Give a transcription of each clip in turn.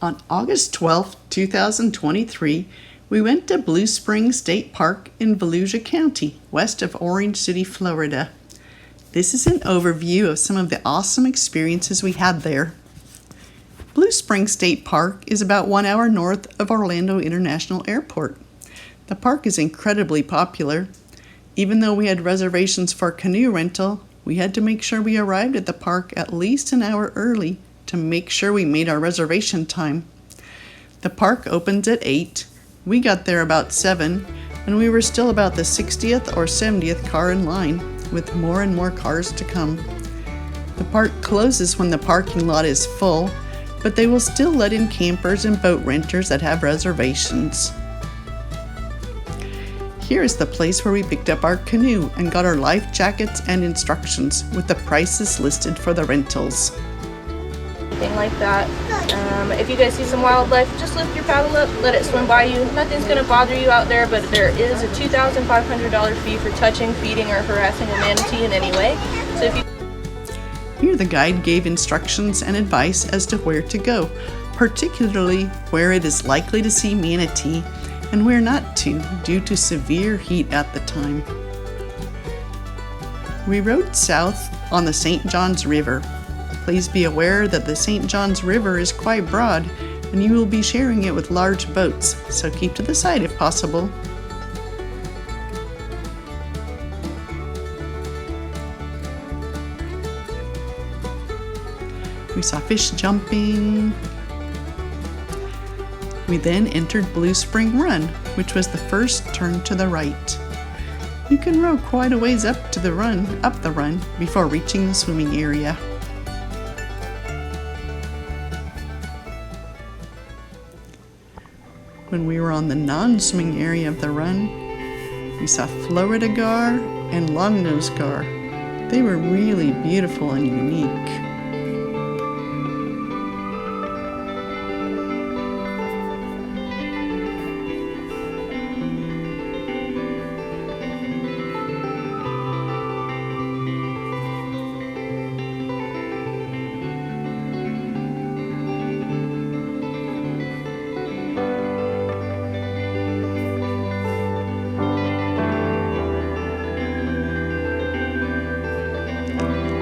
On August 12, 2023, we went to Blue Spring State Park in Volusia County, west of Orange City, Florida. This is an overview of some of the awesome experiences we had there. Blue Spring State Park is about 1 hour north of Orlando International Airport. The park is incredibly popular. Even though we had reservations for canoe rental, we had to make sure we arrived at the park at least an hour early to make sure we made our reservation time. The park opens at 8. We got there about 7, and we were still about the 60th or 70th car in line, with more and more cars to come. The park closes when the parking lot is full, but they will still let in campers and boat renters that have reservations. Here is the place where we picked up our canoe and got our life jackets and instructions with the prices listed for the rentals. Thing like that. If you guys see some wildlife, just lift your paddle up, let it swim by you. Nothing's going to bother you out there, but there is a $2,500 fee for touching, feeding, or harassing a manatee in any way. So if you... Here the guide gave instructions and advice as to where to go, particularly where it is likely to see manatee and where not to due to severe heat at the time. We rode south on the St. Johns River. Please be aware that the St. Johns River is quite broad and you will be sharing it with large boats, so keep to the side if possible. We saw fish jumping. We then entered Blue Spring Run, which was the first turn to the right. You can row quite a ways up the run before reaching the swimming area. When we were on the non-swimming area of the run, we saw Florida gar and long-nosed gar. They were really beautiful and unique.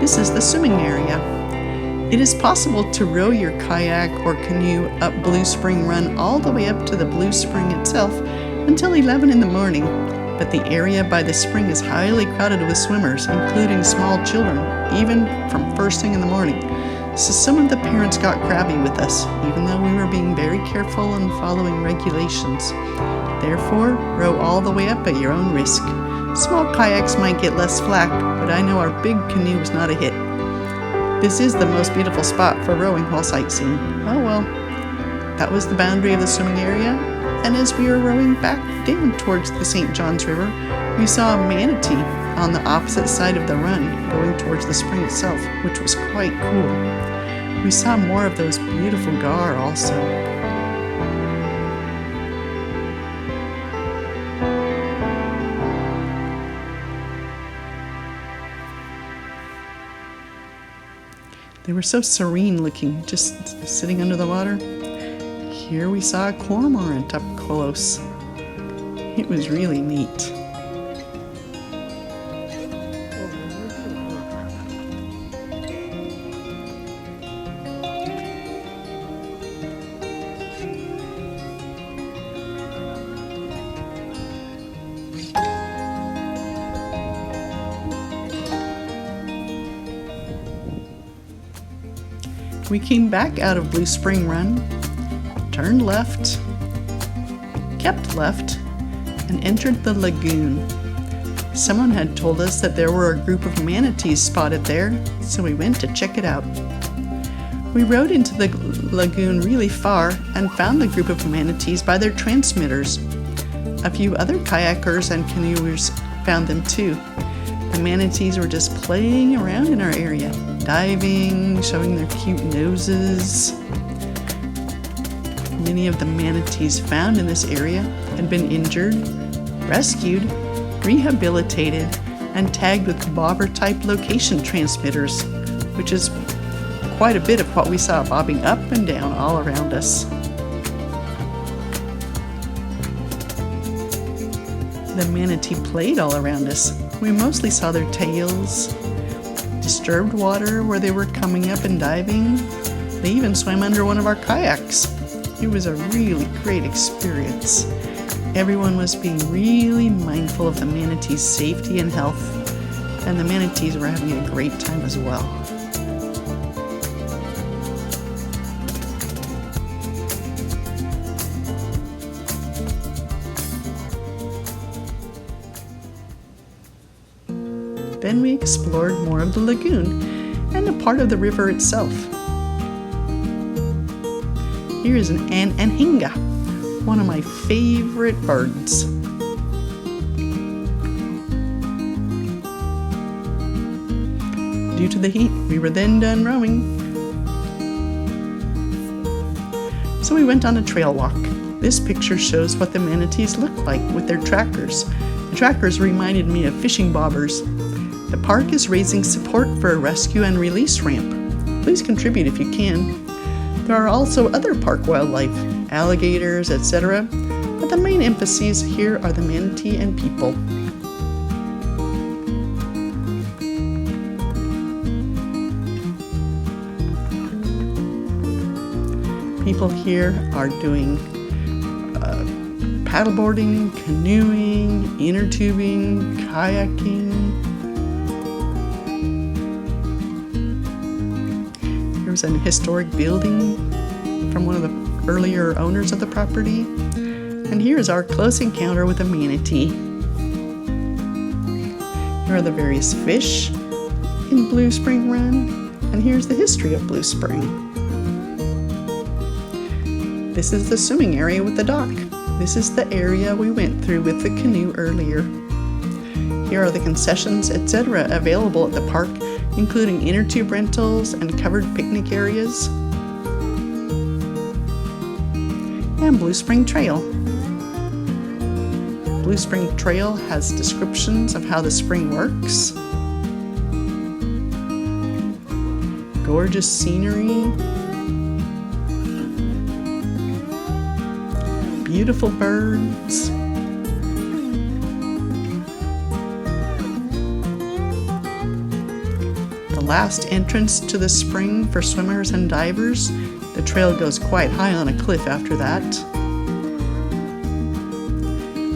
This is the swimming area. It is possible to row your kayak or canoe up Blue Spring Run all the way up to the Blue Spring itself until 11 in the morning, but the area by the spring is highly crowded with swimmers, including small children, even from first thing in the morning. So some of the parents got crabby with us, even though we were being very careful and following regulations. Therefore, row all the way up at your own risk. Small kayaks might get less flack, but I know our big canoe was not a hit. This is the most beautiful spot for rowing while sightseeing. Oh well. That was the boundary of the swimming area, and as we were rowing back down towards the St. Johns River, we saw a manatee on the opposite side of the run, going towards the spring itself, which was quite cool. We saw more of those beautiful gar also. They were so serene looking, just sitting under the water. Here we saw a cormorant up close. It was really neat. We came back out of Blue Spring Run, turned left, kept left, and entered the lagoon. Someone had told us that there were a group of manatees spotted there, so we went to check it out. We rode into the lagoon really far and found the group of manatees by their transmitters. A few other kayakers and canoers found them too. The manatees were just playing around in our area, diving, showing their cute noses. Many of the manatees found in this area had been injured, rescued, rehabilitated, and tagged with bobber-type location transmitters, which is quite a bit of what we saw bobbing up and down all around us. The manatee played all around us. We mostly saw their tails, disturbed water where they were coming up and diving. They even swam under one of our kayaks. It was a really great experience. Everyone was being really mindful of the manatees' safety and health, and the manatees were having a great time as well. Then we explored more of the lagoon and a part of the river itself. Here is an anhinga, one of my favorite birds. Due to the heat, we were then done rowing. So we went on a trail walk. This picture shows what the manatees look like with their trackers. The trackers reminded me of fishing bobbers. The park is raising support for a rescue and release ramp. Please contribute if you can. There are also other park wildlife, alligators, etc., but the main emphases here are the manatee and people. People here are doing paddleboarding, canoeing, inner tubing, kayaking. Here's an historic building from one of the earlier owners of the property. And here's our close encounter with a manatee. Here are the various fish in Blue Spring Run, and here's the history of Blue Spring. This is the swimming area with the dock. This is the area we went through with the canoe earlier. Here are the concessions, etc. available at the park, including inner tube rentals and covered picnic areas. And Blue Spring Trail. Blue Spring Trail has descriptions of how the spring works. Gorgeous scenery. Beautiful birds. The last entrance to the spring for swimmers and divers. The trail goes quite high on a cliff after that.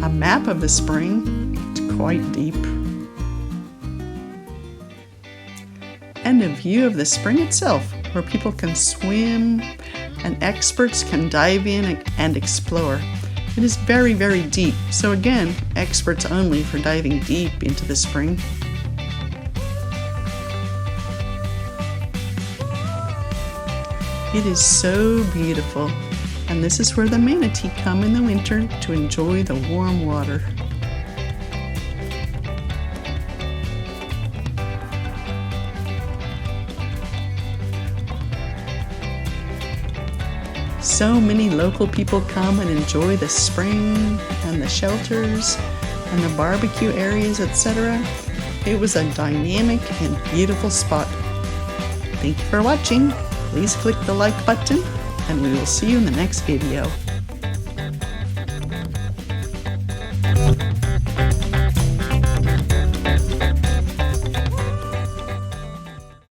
A map of the spring. It's quite deep. And a view of the spring itself, where people can swim and experts can dive in and explore. It is very, very deep, so again, experts only for diving deep into the spring. It is so beautiful, and this is where the manatee come in the winter to enjoy the warm water. So many local people come and enjoy the spring and the shelters and the barbecue areas, etc. It was a dynamic and beautiful spot. Thank you for watching. Please click the like button, and we will see you in the next video.